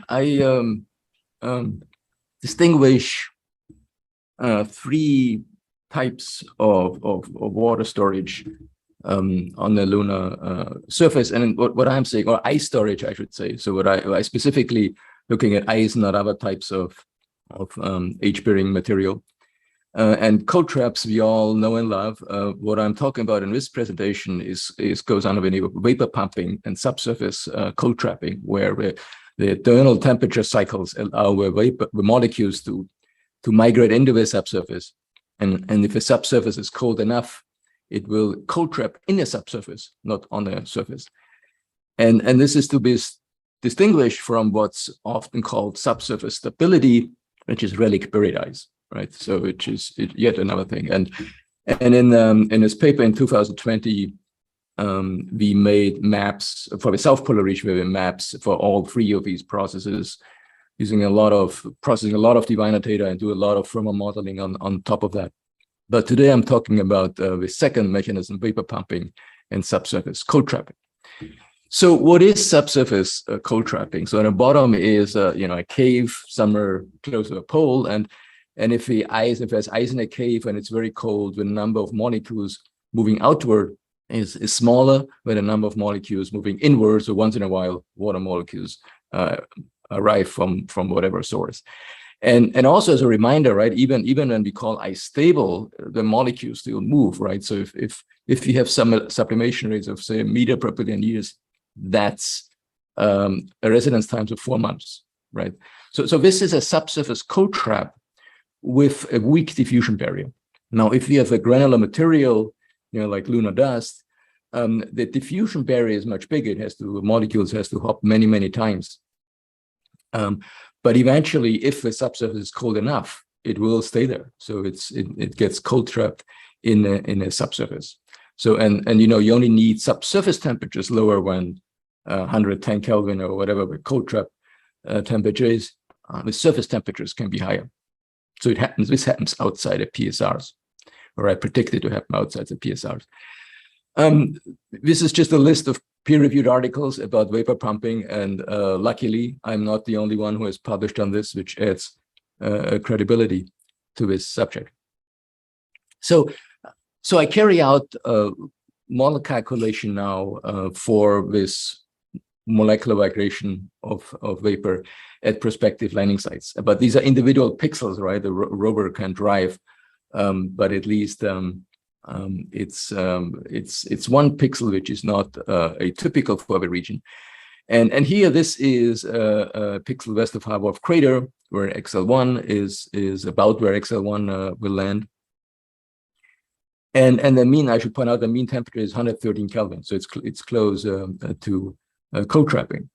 I distinguish three types of water storage on the lunar surface, and what I'm saying, or ice storage, I should say. So what I specifically looking at ice, not other types of age-bearing material. And cold traps we all know and love. What I'm talking about in this presentation is goes under the name of vapor pumping and subsurface cold trapping, where the internal temperature cycles allow the molecules to migrate into the subsurface, and if the subsurface is cold enough, it will cold trap in the subsurface, not on the surface. And this is to be distinguished from what's often called subsurface stability, which is relic buried ice. Right, so which is yet another thing, and in this paper in 2020, we made maps for the South Polar region. We made maps for all three of these processes, using processing a lot of diviner data and do a lot of thermal modeling on top of that. But today I'm talking about the second mechanism, vapor pumping and subsurface cold trapping. So what is subsurface cold trapping? So at the bottom is a cave somewhere close to a pole, and if there's ice in a cave and it's very cold, the number of molecules moving outward is smaller than the number of molecules moving inward. So once in a while, water molecules arrive from whatever source. And also as a reminder, right, even when we call ice stable, the molecules still move, right? So if you have some sublimation rates of say a meter per billion years, that's a residence time of 4 months, right? So this is a subsurface cold trap with a weak diffusion barrier. Now, if you have a granular material, like lunar dust, the diffusion barrier is much bigger. Molecules has to hop many, many times. But eventually, if the subsurface is cold enough, it will stay there. So it gets cold trapped in a subsurface. So and you only need subsurface temperatures lower than 110 Kelvin or whatever the cold trap temperature is. The surface temperatures can be higher. So this happens outside of PSRs, or I predict it to happen outside the PSRs. This is just a list of peer-reviewed articles about vapor pumping, and luckily, I'm not the only one who has published on this, which adds credibility to this subject. So I carry out model calculation now for this molecular migration of vapor at prospective landing sites. But these are individual pixels, right? The rover can drive, but at least it's one pixel, which is not atypical for the region. And here, this is a pixel west of Haworth crater, where XL1 is about where XL1 will land. And the mean, I should point out, the mean temperature is 113 Kelvin, so it's close to cold trapping.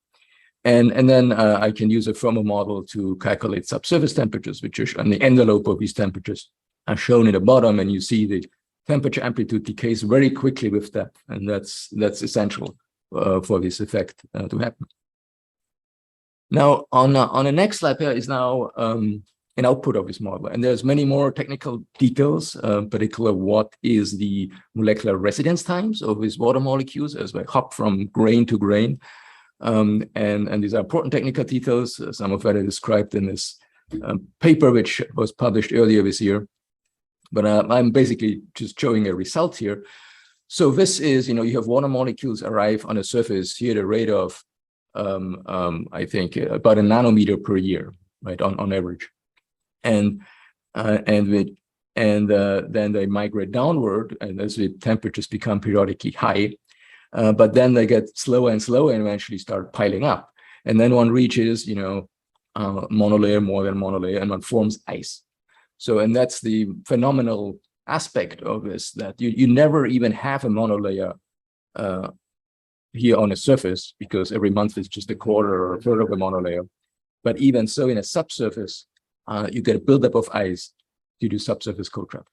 And then I can use a thermal model to calculate subsurface temperatures, which are on the envelope of these temperatures are shown at the bottom, and you see the temperature amplitude decays very quickly with depth, and that's essential for this effect to happen. Now, on the next slide here is now an output of this model, and there's many more technical details, particularly what is the molecular residence times of these water molecules as they hop from grain to grain. And these are important technical details. Some of that are described in this paper, which was published earlier this year. But I'm basically just showing a result here. So this is, you have water molecules arrive on a surface here at a rate of, I think, about a nanometer per year, right, on average. And then they migrate downward, and as the temperatures become periodically high. But then they get slower and slower and eventually start piling up. And then one reaches, monolayer, more than monolayer, and one forms ice. So, and that's the phenomenal aspect of this, that you never even have a monolayer here on a surface, because every month is just a quarter or a third of a monolayer. But even so, in a subsurface, you get a buildup of ice due to subsurface cold trap.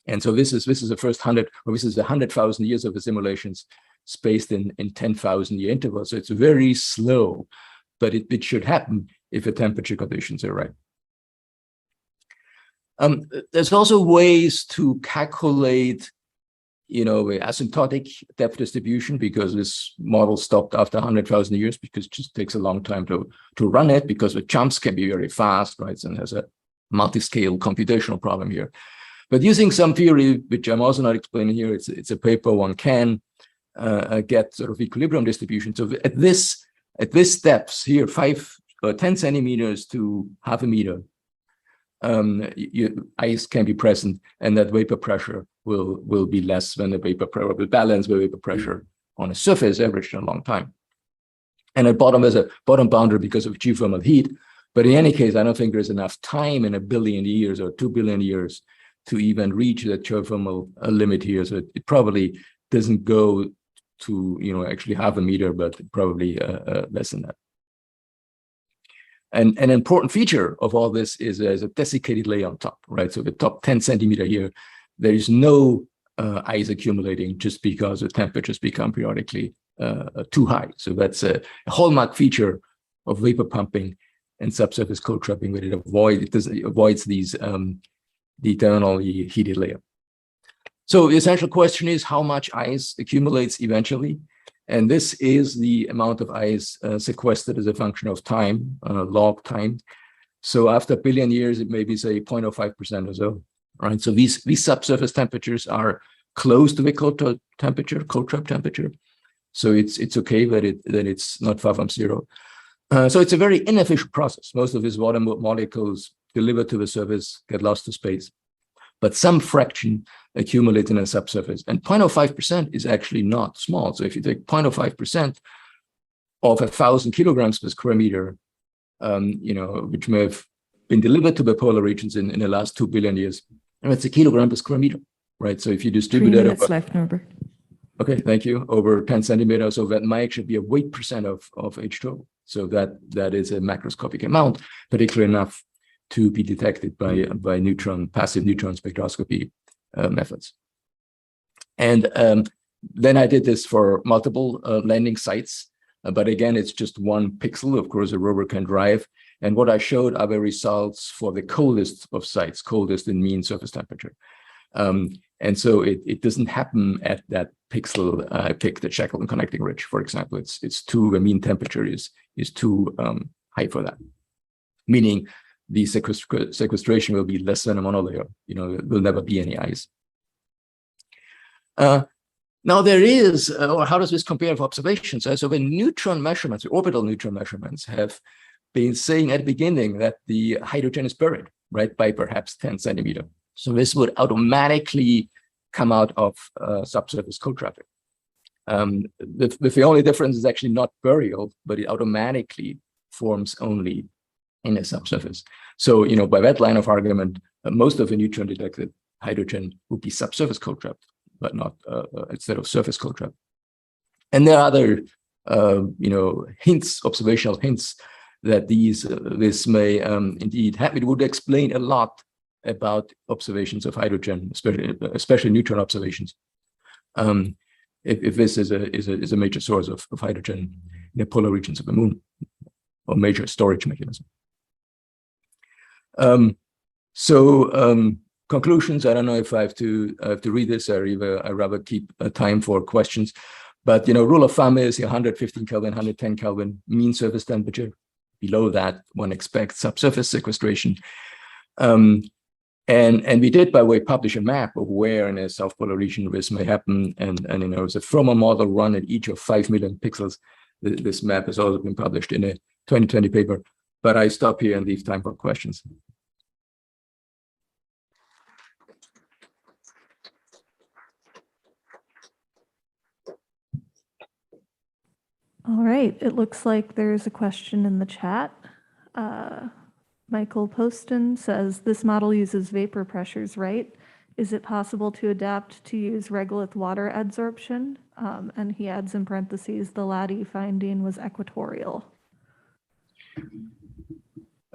And so this is the first 100,000 years of the simulations spaced in 10,000 year intervals. So it's very slow, but it should happen if the temperature conditions are right. There's also ways to calculate asymptotic depth distribution, because this model stopped after 100,000 years because it just takes a long time to run it, because the jumps can be very fast, right? And there's a multi-scale computational problem here. But using some theory, which I'm also not explaining here, it's a paper one can get sort of equilibrium distribution. So at this steps here, 10 centimeters to half a meter, ice can be present, and that vapor pressure will be less than the vapor pressure, will balance the vapor pressure on a surface averaged in a long time. And at bottom, there's a bottom boundary because of geothermal heat. But in any case, I don't think there's enough time in 1 billion years or 2 billion years to even reach the geothermal limit here. So it probably doesn't go to actually half a meter, but probably less than that. And an important feature of all this is there's a desiccated layer on top, right? So the top 10 centimeter here, there is no ice accumulating just because the temperatures become periodically too high. So that's a hallmark feature of vapor pumping and subsurface cold trapping, where it avoids these the eternally heated layer. So the essential question is how much ice accumulates eventually. And this is the amount of ice sequestered as a function of time, log time. So after 1 billion years, it may be, say, 0.05% or so, right? So these subsurface temperatures are close to the cold trap temperature. So it's okay that it's not far from zero. So it's a very inefficient process. Most of these water molecules delivered to the surface get lost to space, but some fraction accumulates in a subsurface. And 0.05% is actually not small. So if you take 0.05% of 1,000 kilograms per square meter, which may have been delivered to the polar regions in the last 2 billion years, and that's a kilogram per square meter, right? So if you distribute 3 that minutes left, Norbert. Okay, thank you. Over 10 centimeters, so that might actually be a weight percent of H2O. So that is a macroscopic amount, particularly enough to be detected by passive neutron spectroscopy methods. And then I did this for multiple landing sites, but again, it's just one pixel. Of course, a rover can drive. And what I showed are the results for the coldest of sites, coldest in mean surface temperature. And so it doesn't happen at that pixel. I picked the Shackleton connecting ridge, for example. The mean temperature is too high for that, meaning the sequestration will be less than a monolayer. There will never be any ice. Now there is, or how does this compare with observations? So the neutron measurements, the orbital neutron measurements, have been saying at the beginning that the hydrogen is buried, right, by perhaps 10 centimeter. So this would automatically come out of subsurface cold trapping. The only difference is actually not burial, but it automatically forms only in a subsurface. So, by that line of argument, most of the neutron detected hydrogen would be subsurface cold trapped, but not instead of surface cold trapped. And there are other, observational hints that this may indeed happen. It would explain a lot about observations of hydrogen, especially neutron observations. If this is a major source of hydrogen in the polar regions of the moon, or major storage mechanism. Conclusions. I don't know if I have to read this, or I rather keep time for questions. But rule of thumb is 115 Kelvin, 110 Kelvin mean surface temperature. Below that, one expects subsurface sequestration. And we did, by the way, publish a map of where in a South Polar region this may happen. And it's a thermal model run at each of 5 million pixels. This map has also been published in a 2020 paper. But I stop here and leave time for questions. All right, it looks like there's a question in the chat. Michael Poston says, this model uses vapor pressures, right? Is it possible to adapt to use regolith water adsorption? And he adds in parentheses, the Laddie finding was equatorial.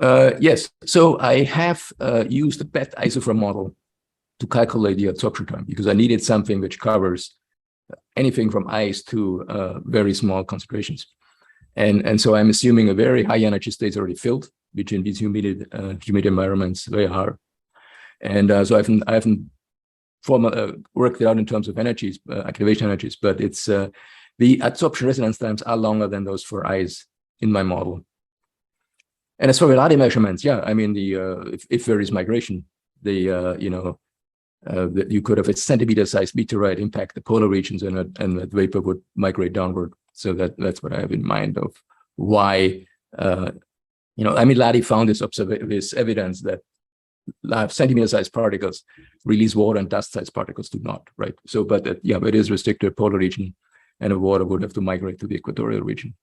Yes, so I have used the BET isotherm model to calculate the adsorption time, because I needed something which covers anything from ice to very small concentrations. And so I'm assuming a very high energy state is already filled, which in these humid environments very hard. And so I haven't worked it out in terms of energies, activation energies, but it's the adsorption resonance times are longer than those for ice in my model. And as for velocity measurements, yeah, I mean, if there is migration, you could have a centimeter-sized meteorite impact the polar regions, and that vapor would migrate downward. So that's what I have in mind of why, I mean, Ladi found this evidence that centimeter-sized particles release water and dust-sized particles do not, right? So, but it is restricted to polar region, and the water would have to migrate to the equatorial region.